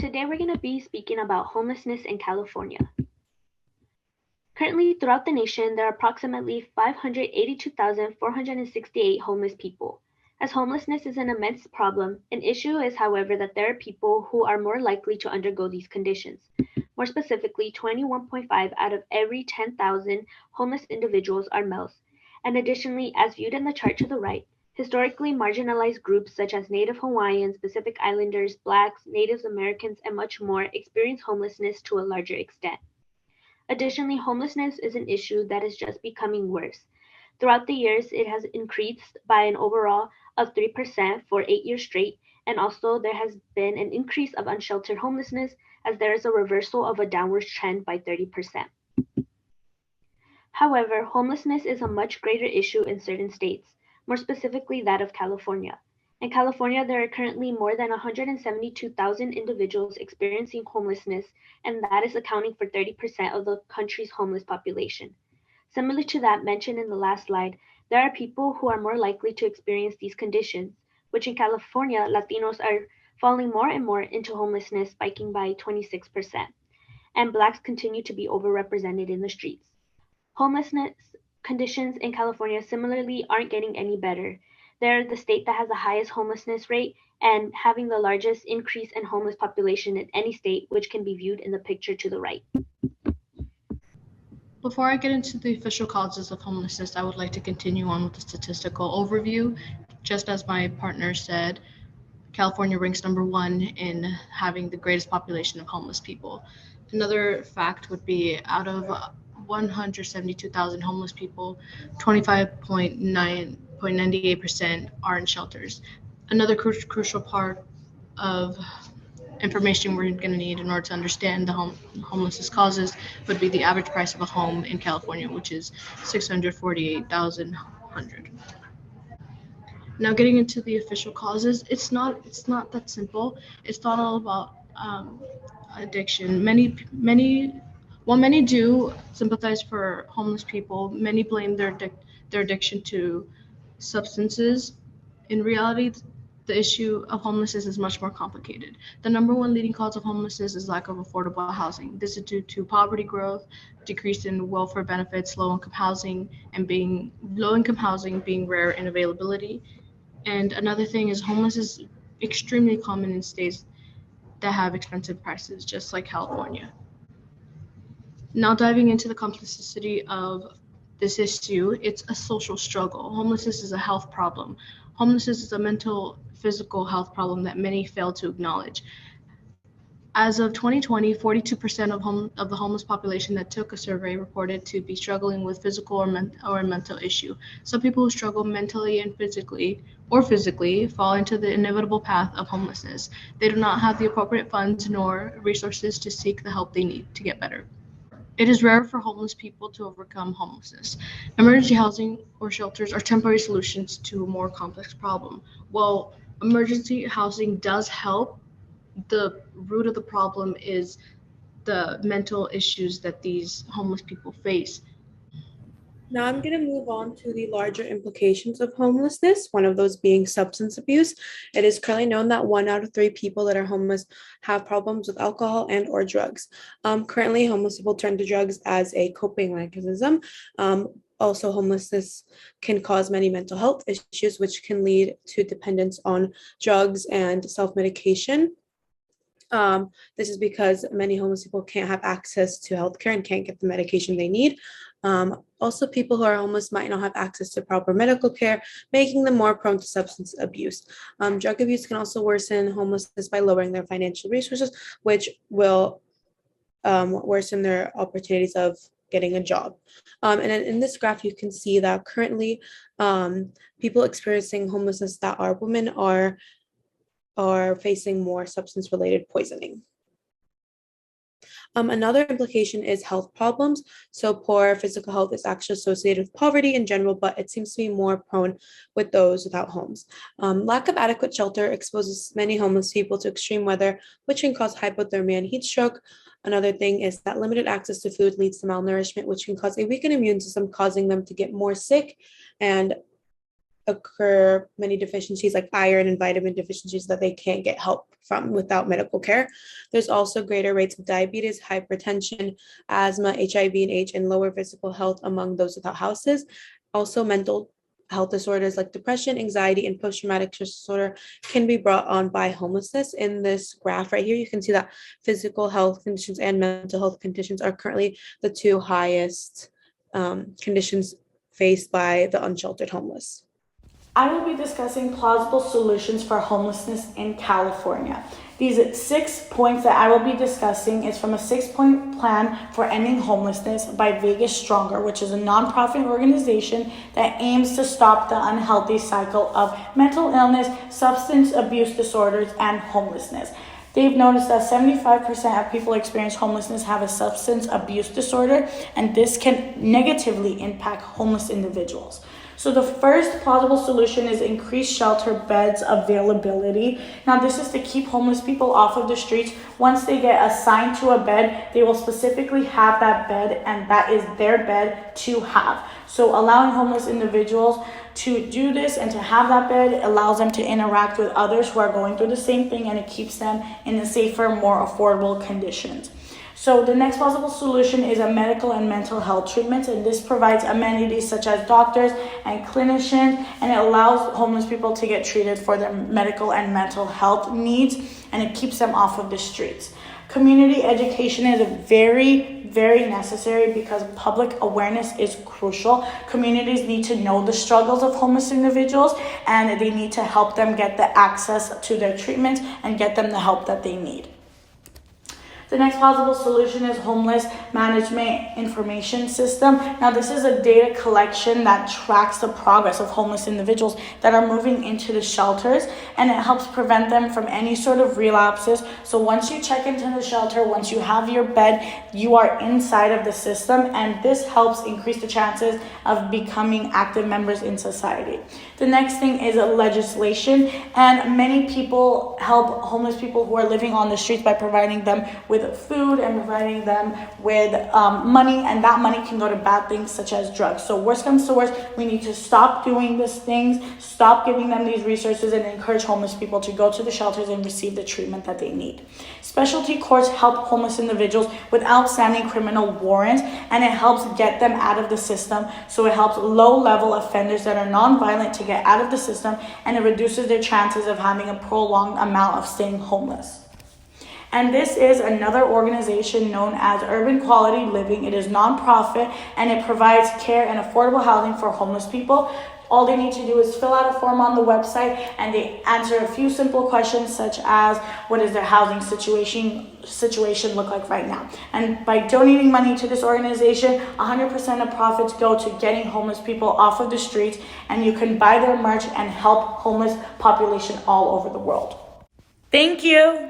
Today we're going to be speaking about homelessness in California. Currently, throughout the nation, there are approximately 582,468 homeless people. As homelessness is an immense problem, an issue is, however, that there are people who are more likely to undergo these conditions. More specifically, 21.5 out of every 10,000 homeless individuals are males. And additionally, as viewed in the chart to the right, historically marginalized groups such as Native Hawaiians, Pacific Islanders, Blacks, Native Americans, and much more experience homelessness to a larger extent. Additionally, homelessness is an issue that is just becoming worse. Throughout the years, it has increased by an overall of 3% for 8 years straight, and also there has been an increase of unsheltered homelessness as there is a reversal of a downward trend by 30%. However, homelessness is a much greater issue in certain states, more specifically that of California. In California, there are currently more than 172,000 individuals experiencing homelessness, and that is accounting for 30% of the country's homeless population. Similar to that mentioned in the last slide, there are people who are more likely to experience these conditions, which in California, Latinos are falling more and more into homelessness, spiking by 26%, and Blacks continue to be overrepresented in the streets. Homelessness conditions in California similarly aren't getting any better. They're the state that has the highest homelessness rate and having the largest increase in homeless population in any state, which can be viewed in the picture to the right. Before I get into the official causes of homelessness, I would like to continue on with the statistical overview. Just as my partner said, California ranks number 1 in having the greatest population of homeless people. Another fact would be out of 172,000 homeless people, 25.98% are in shelters. Another crucial part of information we're going to need in order to understand the homelessness causes would be the average price of a home in California, which is $648,100. Now, getting into the official causes, it's not that simple. It's not all about addiction. Many do sympathize for homeless people, many blame their addiction to substances. In reality, the issue of homelessness is much more complicated. The number 1 leading cause of homelessness is lack of affordable housing. This is due to poverty growth, decrease in welfare benefits, low-income housing being rare in availability. And another thing is homelessness is extremely common in states that have expensive prices, just like California. Now, diving into the complexity of this issue, it's a social struggle. Homelessness is a health problem. Homelessness is a mental, physical health problem that many fail to acknowledge. As of 2020, 42% of the homeless population that took a survey reported to be struggling with physical or mental issue. Some people who struggle mentally and physically fall into the inevitable path of homelessness. They do not have the appropriate funds nor resources to seek the help they need to get better. It is rare for homeless people to overcome homelessness. Emergency housing or shelters are temporary solutions to a more complex problem. While emergency housing does help, the root of the problem is the mental issues that these homeless people face. Now I'm going to move on to the larger implications of homelessness, one of those being substance abuse. It is currently known that 1 out of 3 people that are homeless have problems with alcohol and or drugs. Currently, homeless people turn to drugs as a coping mechanism. Also, homelessness can cause many mental health issues, which can lead to dependence on drugs and self-medication. This is because many homeless people can't have access to healthcare and can't get the medication they need. Also, people who are homeless might not have access to proper medical care, making them more prone to substance abuse. Drug abuse can also worsen homelessness by lowering their financial resources, which will worsen their opportunities of getting a job. And in this graph, you can see that currently people experiencing homelessness that are women are facing more substance-related poisoning. Another implication is health problems. So poor physical health is actually associated with poverty in general, but it seems to be more prone with those without homes. Lack of adequate shelter exposes many homeless people to extreme weather, which can cause hypothermia and heat stroke. Another thing is that limited access to food leads to malnourishment, which can cause a weakened immune system, causing them to get more sick and occur many deficiencies like iron and vitamin deficiencies that they can't get help from without medical care. There's also greater rates of diabetes, hypertension, asthma, HIV and AIDS, and lower physical health among those without houses. Also, mental health disorders like depression, anxiety, and post-traumatic stress disorder can be brought on by homelessness. In this graph right here, you can see that physical health conditions and mental health conditions are currently the two highest conditions faced by the unsheltered homeless. I will be discussing plausible solutions for homelessness in California. These 6 points that I will be discussing is from a 6-point plan for ending homelessness by Vegas Stronger, which is a nonprofit organization that aims to stop the unhealthy cycle of mental illness, substance abuse disorders, and homelessness. They've noticed that 75% of people experience homelessness have a substance abuse disorder, and this can negatively impact homeless individuals. So the first plausible solution is increased shelter beds availability. Now this is to keep homeless people off of the streets. Once they get assigned to a bed, they will specifically have that bed, and that is their bed to have. So allowing homeless individuals to do this and to have that bed allows them to interact with others who are going through the same thing, and it keeps them in a safer, more affordable conditions. So the next possible solution is a medical and mental health treatment, and this provides amenities such as doctors and clinicians, and it allows homeless people to get treated for their medical and mental health needs, and it keeps them off of the streets. Community education is very, very necessary because public awareness is crucial. Communities need to know the struggles of homeless individuals, and they need to help them get the access to their treatment and get them the help that they need. The next possible solution is homeless management information system. Now this is a data collection that tracks the progress of homeless individuals that are moving into the shelters, and it helps prevent them from any sort of relapses. So once you check into the shelter, once you have your bed, you are inside of the system, and this helps increase the chances of becoming active members in society. The next thing is legislation, and many people help homeless people who are living on the streets by providing them with food and providing them with money, and that money can go to bad things such as drugs. So worst comes to worst, we need to stop doing these things, stop giving them these resources, and encourage homeless people to go to the shelters and receive the treatment that they need. Specialty courts help homeless individuals with outstanding criminal warrants, and it helps get them out of the system. So it helps low-level offenders that are non-violent to get out of the system, and it reduces their chances of having a prolonged amount of staying homeless. And this is another organization known as Urban Quality Living. It is nonprofit, and it provides care and affordable housing for homeless people. All they need to do is fill out a form on the website, and they answer a few simple questions such as, what is their housing situation look like right now? And by donating money to this organization, 100% of profits go to getting homeless people off of the streets, and you can buy their merch and help homeless population all over the world. Thank you.